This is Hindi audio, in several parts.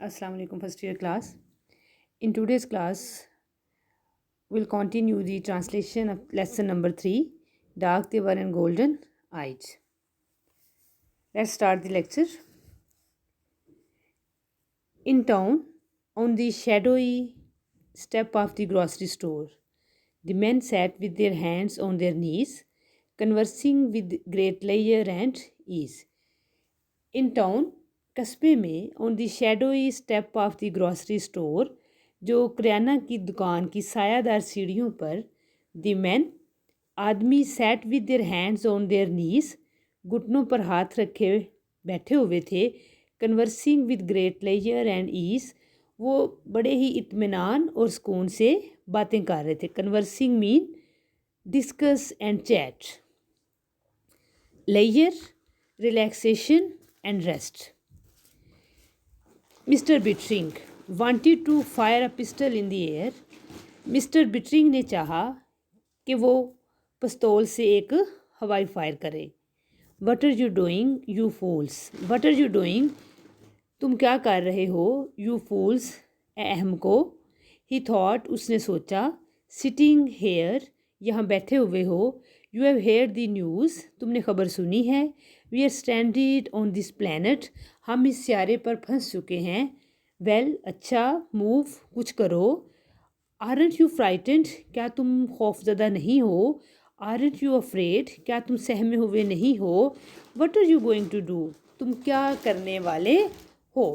Assalamu alaikum first year class. In today's class, we'll continue the translation of lesson number 3, Dark they were and golden eyed. Let's start the lecture. In town, on the shadowy step of the grocery store, the men sat with their hands on their knees, conversing with great leisure and ease. In town, कस्बे में on the shadowy step of the grocery store, जो किराना की दुकान की सायादार सीढ़ियों पर, द मैन आदमी sat with their hands on their knees, घुटनों पर हाथ रखे बैठे हुए थे, conversing with great leisure and ease, वो बड़े ही इत्मीनान और सुकून से बातें कर रहे थे. Conversing mean discuss and chat, leisure relaxation and rest. Mister Bittering wanted to fire a pistol in the air. Mister Bittering ने चाहा कि वो पिस्तौल से एक हवाई फायर करे. What are you doing you fools. What are you doing, तुम क्या कर रहे हो. यू फूल्स, अहम को. ही थॉट, उसने सोचा. सिटिंग हेयर, यहाँ बैठे हुए हो. You have heard the news, तुमने खबर सुनी है. We are stranded on this planet, हम इस सियारे पर फंस चुके हैं. वेल, अच्छा. मूव, कुछ करो. आरंट यू फ्राइटेंड, क्या तुम खौफजदा नहीं हो. आरंट यू अफ्रेड, क्या तुम सहमे हुए नहीं हो. What are you going to do, तुम क्या करने वाले हो.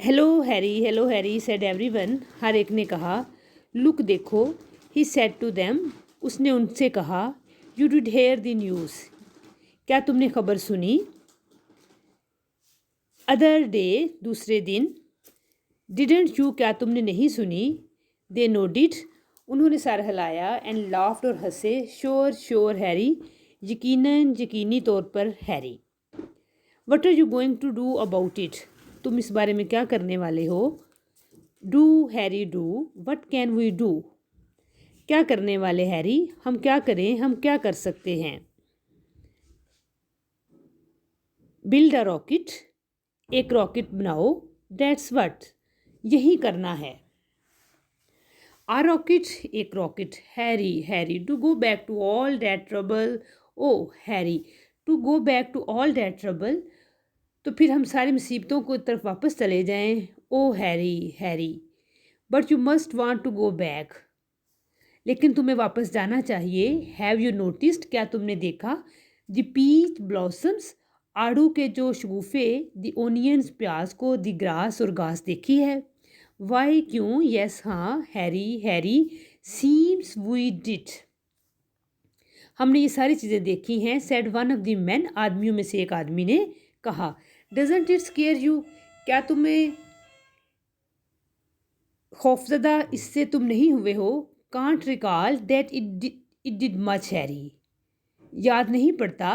हेलो हैरी सेड एवरीवन, हर एक ने कहा. लुक, देखो. ही सेड टू देम, उसने उनसे कहा. You did hear the news, क्या तुमने खबर सुनी. अदर डे, दूसरे दिन. डिडेंट यू, क्या तुमने नहीं सुनी. दे नोडिड, उन्होंने सर हिलाया. एंड लाफ्ड, और हंसे. श्योर हैरी, यकीनन, यकीनी तौर पर Harry. What are you going to do about it, तुम इस बारे में क्या करने वाले हो. Do Harry do. What can we do, क्या करने वाले हैरी, हम क्या करें, हम क्या कर सकते हैं. बिल्ड अ रॉकेट, एक रॉकेट बनाओ. दैट्स वट, यही करना है. आ रॉकेट, एक rocket. Harry to go back to all that trouble. Oh Harry, to go back to all that trouble, तो फिर हम सारी मुसीबतों को तरफ वापस चले जाएं. Oh Harry. But you must want to go back, लेकिन तुम्हें वापस जाना चाहिए. हैव यू नोटिस्ड, क्या तुमने देखा. द पीच ब्लॉसम्स, आड़ू के जो शगुफे. द ओनियंस, प्याज को. द ग्रास, और घास देखी है. वाई, क्यों. यस, हाँ. हैरी. सीम्स वी डिड, हमने ये सारी चीज़ें देखी हैं. Said one of the man, आदमियों में से एक आदमी ने कहा. डजंट इट स्केयर यू, क्या तुम्हें खौफजदा इससे तुम नहीं हुए हो. Can't recall that it did much Harry, याद नहीं पड़ता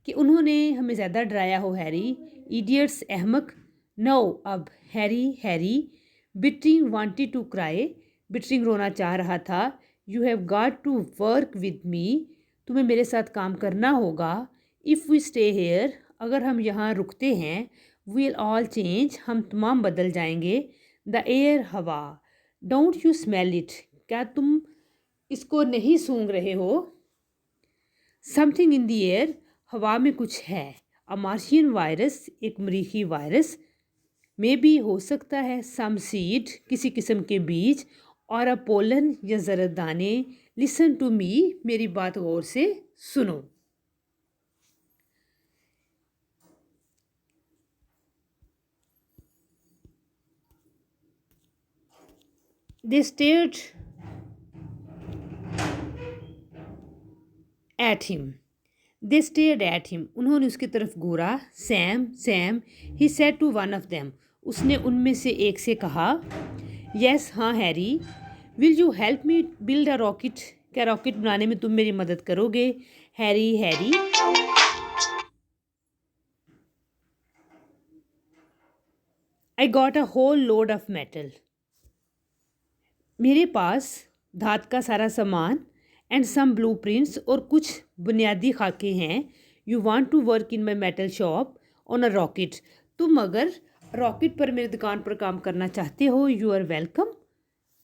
कि उन्होंने हमें ज़्यादा डराया हो हैरी. इडियट्स, अहमक. नो, अब. Harry. Bittering wanted to cry, Bittering रोना चाह रहा था. You have got to work with me, तुम्हें मेरे साथ काम करना होगा. इफ़ वी स्टे हेयर, अगर हम यहाँ रुकते हैं. वील ऑल चेंज, हम तमाम बदल जाएंगे. द एयर, हवा. डोंट यू स्मेल इट, क्या तुम इसको नहीं सूंघ रहे हो. समथिंग इन द एयर, हवा में कुछ है. अ मार्शियन वायरस, एक मरीखी वायरस. मे भी, हो सकता है. सम सीड, किसी किस्म के बीज. और अ पोलन, या ज़रद दाने. लिसन टू मी, मेरी बात गौर से सुनो. They stared at him. They stared at him. उन्होंने उसकी तरफ घूरा. Sam. He said to one of them. उसने उनमें से एक से कहा. Yes, हाँ Harry. Will you help me build a rocket? क्या रॉकेट बनाने में तुम मेरी मदद करोगे. Harry. I got a whole load of metal. मेरे पास धात का सारा सामान. एंड सम ब्लूप्रिंट्स, और कुछ बुनियादी खाके हैं. You want to work in my metal shop, on a rocket. तुम अगर रॉकेट पर मेरी दुकान पर काम करना चाहते हो, यू आर वेलकम,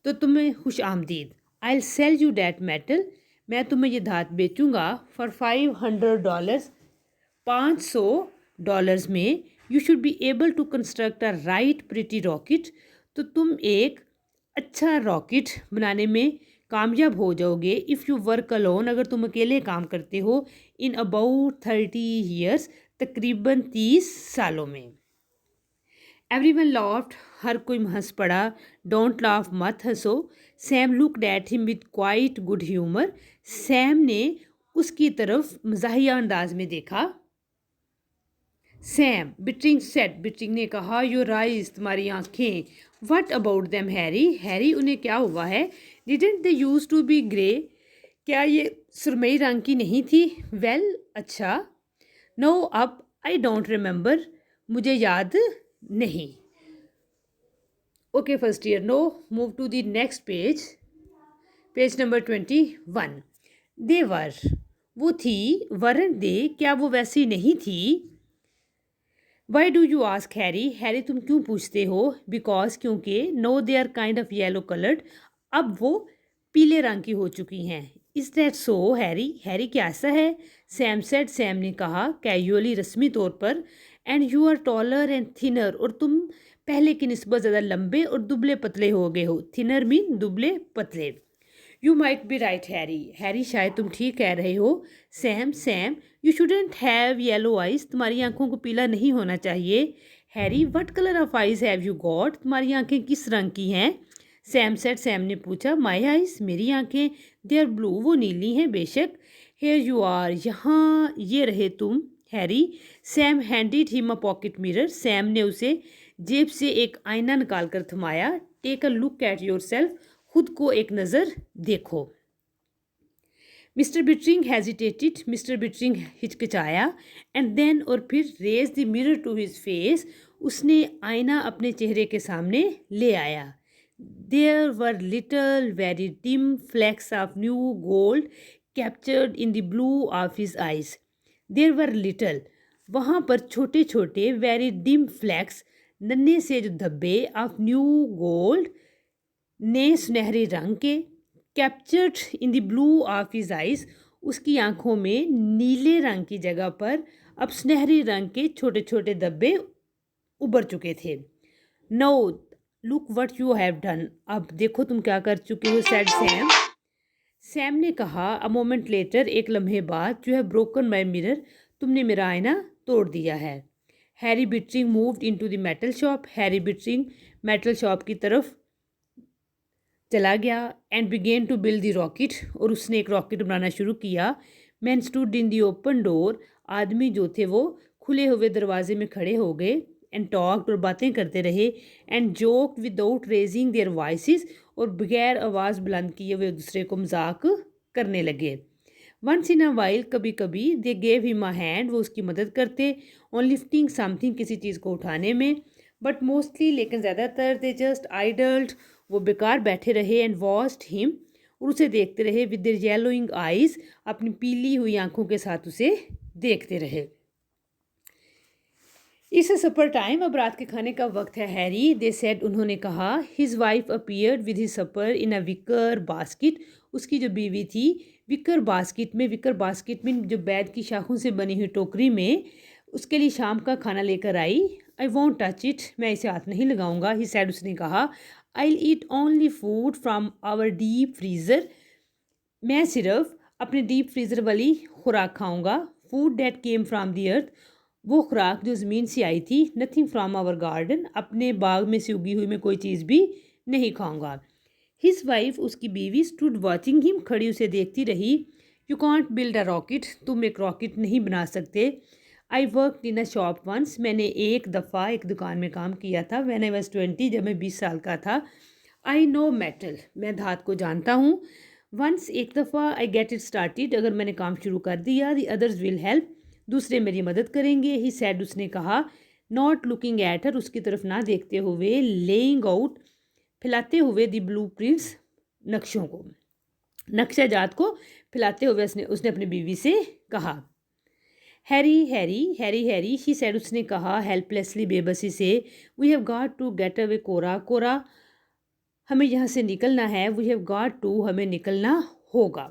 तो तुम्हें खुश आमदीद। I will sell you that metal, मैं तुम्हें ये धात बेचूंगा फॉर $500, $500 में। You should be able to construct a right pretty rocket, तो तुम एक अच्छा रॉकेट बनाने में कामयाब हो जाओगे। इफ़ यू वर्क अलोन, अगर तुम अकेले काम करते हो, इन अबाउट 30 ईयर्स, तकरीबन 30 सालों में। एवरीवन लॉफ्ट, हर कोई हंस पड़ा। डोंट लाफ, मत हंसो। Sam looked at him with quite good humour, Sam ने उसकी तरफ मज़ाहिया अंदाज में देखा। सैम, बिटरिंग सेड, बिटरिंग ने कहा, योर आइज, तुम्हारी आंखें। What about them Harry, Harry उन्हें क्या हुआ है। Didn't they use to be grey, क्या ये सुरमई रंग की नहीं थी। वेल, अच्छा। नो, अब आई डोंट रिमेंबर, मुझे याद नहीं। Okay first year, no, move to the next page, page number 21। They were, वो थी। वरंट दे, क्या वो वैसी नहीं थी। Why do you ask Harry, Harry तुम क्यों पूछते हो। बिकॉज, क्योंकि। No, they are kind of yellow coloured, अब वो पीले रंग की हो चुकी हैं। Is that so Harry, Harry क्या ऐसा है। सैम सेड, सैम ने कहा कैजुअली, रस्मी तौर पर। And you are taller and thinner, और तुम पहले की निस्बत ज़्यादा लंबे और दुबले पतले हो गए हो। थिनर मीन दुबले पतले। You might be right Harry, Harry शायद तुम ठीक कह रहे हो। Sam, Sam, you shouldn't have yellow eyes, तुम्हारी आंखों को पीला नहीं होना चाहिए। Harry, what colour of eyes have you got, तुम्हारी आंखें किस रंग की हैं। सैम सेड, सैम ने पूछा, माई आइज, मेरी आंखें। दे आर ब्लू, वो नीली हैं बेशक। हेयर यू आर, यहाँ ये रहे तुम। Harry, Sam handed him a pocket mirror, Sam ने उसे जेब से एक आईना निकाल कर थमाया। Take a look at yourself, खुद को एक नज़र देखो। Mister Bittering hesitated, mister Bittering हिचकिचाया। एंड देन, और फिर, raised the mirror to his face, उसने आईना अपने चेहरे के सामने ले आया। There were little very dim flakes of new gold captured in the blue of his eyes. There were little, वहाँ पर छोटे छोटे, वेरी डिम फ्लैक्स, नन्हे से जो धब्बे, ऑफ न्यू गोल्ड, ने सुनहरे रंग के, captured in the blue of his eyes, उसकी आंखों में नीले रंग की जगह पर अब सुनहरे रंग के छोटे छोटे धब्बे उभर चुके थे। No, look what you have done, अब देखो तुम क्या कर चुके हो। सैड सैम, सैम ने कहा। अ मोमेंट लेटर, एक लम्हे बाद, you have broken my mirror, तुमने मेरा आईना तोड़ दिया है। Harry Bittering moved into the metal shop, Harry Bittering metal shop की तरफ चला गया। And began to build the rocket, और उसने एक रॉकेट बनाना शुरू किया। Man stood in the open door, आदमी जो थे वो खुले हुए दरवाजे में खड़े हो गए। एंड टॉक्ड, और बातें करते रहे। And joked without raising their voices, और बगैर आवाज़ बुलंद किए हुए एक दूसरे को मजाक करने लगे। वंस इन अ वाइल, कभी कभी, they gave him a hand, वो उसकी मदद करते। ऑन लिफ्टिंग समथिंग, किसी चीज़ को उठाने में। बट मोस्टली, लेकिन ज़्यादातर, दे जस्ट आइडल्ड, वो बेकार बैठे रहे। एंड वॉच्ड हिम, और उसे देखते रहे। विद देयर येलोइंग आइज, अपनी पीली हुई आंखों के साथ उसे देखते रहे। इस सपर टाइम, अब रात के खाने का वक्त है हैरी, दे सेड, उन्होंने कहा। His wife appeared with his supper in a wicker basket, उसकी जो बीवी थी विकर बास्केट में, विकर बास्केट में जो बैद की शाखों से बनी हुई टोकरी में, उसके लिए शाम का खाना लेकर आई। आई वॉन्ट टच इट, मैं इसे हाथ नहीं लगाऊंगा। ही सैड, उसने कहा। I will eat only food from our deep freezer, मैं सिर्फ अपने डीप फ्रीज़र वाली खुराक खाऊंगा। Food that came from the earth, वो खुराक जो ज़मीन से आई थी। नथिंग फ्राम आवर गार्डन, अपने बाग में से उगी हुई मैं कोई चीज़ भी नहीं खाऊंगा। हिज वाइफ, उसकी बीवी, स्टूड वॉचिंग हिम, खड़ी उसे देखती रही। You can't build a rocket, तुम एक रॉकेट नहीं बना सकते। I work in a shop once, मैंने एक दफ़ा एक दुकान में काम किया था। व्हेन आई वाज 20, जब मैं 20 साल का था। आई नो मेटल, मैं धात को जानता हूँ। वंस, एक दफ़ा, आई गेट इट स्टार्टेड, अगर मैंने काम शुरू कर दिया। द अदर्स विल हेल्प, दूसरे मेरी मदद करेंगे। ही सैड, उसने कहा। नॉट लुकिंग एट हर, उसकी तरफ ना देखते हुए। लेइंग आउट, फैलाते हुए द ब्लू प्रिंट्स, नक्शों को, नक्शा जात को फैलाते हुए उसने अपनी बीवी से कहा। Harry Harry Harry Harry she said, उसने कहा हेल्पलेसली, बेबसी से। We have got to get away Cora, Cora हमें यहाँ से निकलना है। वी हैव गॉट टू, हमें निकलना होगा।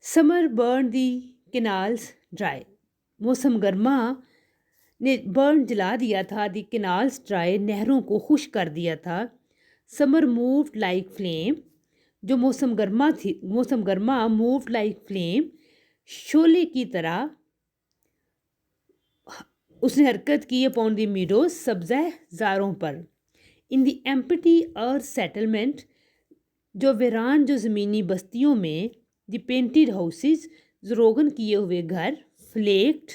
समर बर्न दी कैनाल्स ड्राई, मौसम गर्मा ने बर्न जला दिया था। दी कैनाल्स ड्राई, नहरों को खुश कर दिया था। समर मूव्ड लाइक फ्लेम, जो मौसम गर्मा मूव्ड लाइक फ्लेम, शोले की तरह उसने हरकत की अपॉन द मीडोज, सब्ज़ा ज़ारों पर। In the empty earth settlement, जो वीरान जो ज़मीनी बस्तियों में। द पेंटेड हाउसेस, जो रोगन किए हुए घर। फ्लेक्ड,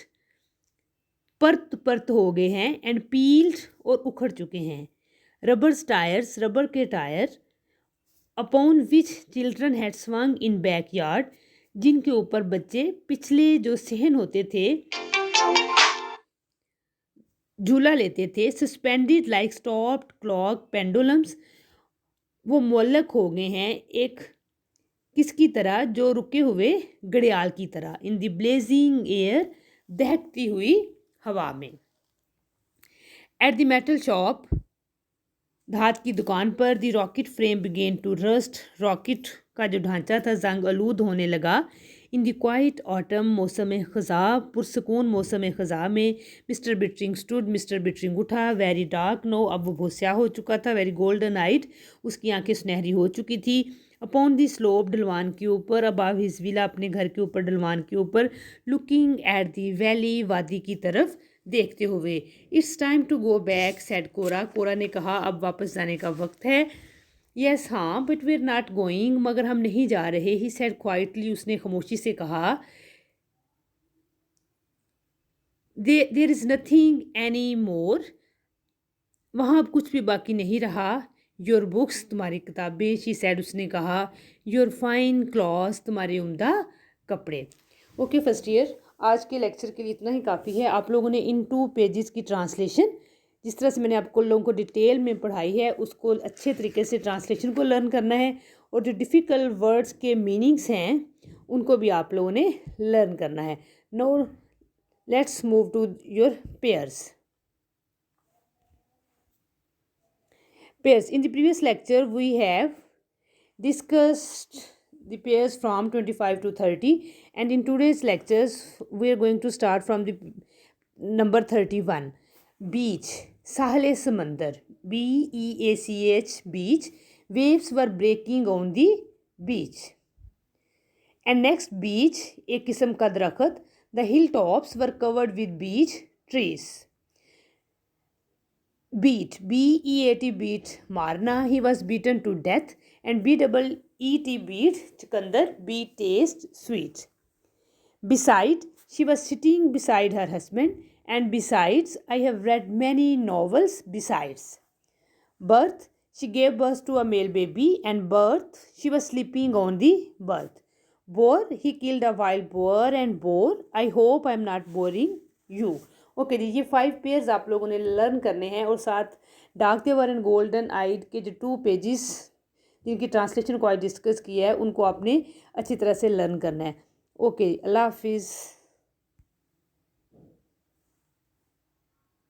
परत परत हो गए हैं। एंड पील्ड, और उखड़ चुके हैं। रबर्स टायर्स, रबर के tyre. Upon which children had swung in back yard, जिनके ऊपर बच्चे पिछले जो सहन होते थे झूला लेते थे। Suspended like stopped clock pendulums, वो मुअल्लक हो गए हैं एक किसकी तरह, जो रुके हुए घड़ियाल की तरह। इन द ब्लेजिंग एयर, दहकती हुई हवा में। एट द मेटल शॉप, धात की दुकान पर। The rocket frame began to rust, rocket का जो ढांचा था जंग आलूद होने लगा। इन द क्वाइट ऑटम, मौसम ख़ज़ा, पुरसकून मौसम ख़ज़ा में। Mister bettering stood, mister bettering उठा। वेरी डार्क नो, अब वो बहुत स्याह हो चुका था। वेरी गोल्डन आइड, उसकी आंखें सुनहरी हो चुकी थी। अपॉन दी स्लोप, ढलवान के ऊपर। अबाव हिज विला, अपने घर के ऊपर ढलवान के ऊपर। लुकिंग एट दी वैली, वादी की तरफ देखते हुए। It's time to go back said Cora, Cora ने कहा अब वापस जाने का वक्त है। यस हाँ, but we are not going, मगर हम नहीं जा रहे। ही सेड क्वाइटली, उसने खामोशी से कहा। There is nothing any more, वहाँ अब कुछ भी बाकी नहीं रहा। योर बुक्स, तुम्हारी किताबें। शी सेड, उसने कहा। योर फाइन क्लॉथ्स, तुम्हारे उम्दा कपड़े। ओके फर्स्ट ईयर, आज के लेक्चर के लिए इतना ही काफ़ी है। आप लोगों ने इन 2 पेजेस की ट्रांसलेशन, जिस तरह से मैंने आपको लोगों को डिटेल में पढ़ाई है, उसको अच्छे तरीके से ट्रांसलेशन को लर्न करना है। और जो डिफ़िकल्ट वर्ड्स के मीनिंग्स हैं उनको भी आप लोगों ने लर्न करना है। No let's move to your pairs. Pairs. In the previous lecture, we have discussed the pairs from 25 to 30, and in today's lectures, we are going to start from the number 31. Beach, Sahle Samandar, BEACH, beach. Waves were breaking on the beach. And next, beach, एक किस्म का दरख्त. The hilltops were covered with beech trees. Beat, B-E-A-T, beat, मारना. He was beaten to death. And B-double-E-T, beat, चुकंदर. Beat, taste, sweet. Beside, she was sitting beside her husband. And besides, I have read many novels besides. Birth, she gave birth to a male baby. And birth, she was sleeping on the birth. Boar, he killed a wild boar. And boar, I hope I am not boring you. Okay जी, ये 5 पेयर्स आप लोगों ने लर्न करने हैं, और साथ डार्क देवर एंड गोल्डन आइड के जो 2 पेजेस जिनकी ट्रांसलेशन को आज डिस्कस किया है उनको आपने अच्छी तरह से लर्न करना है. ओके, अल्लाह हाफिज़.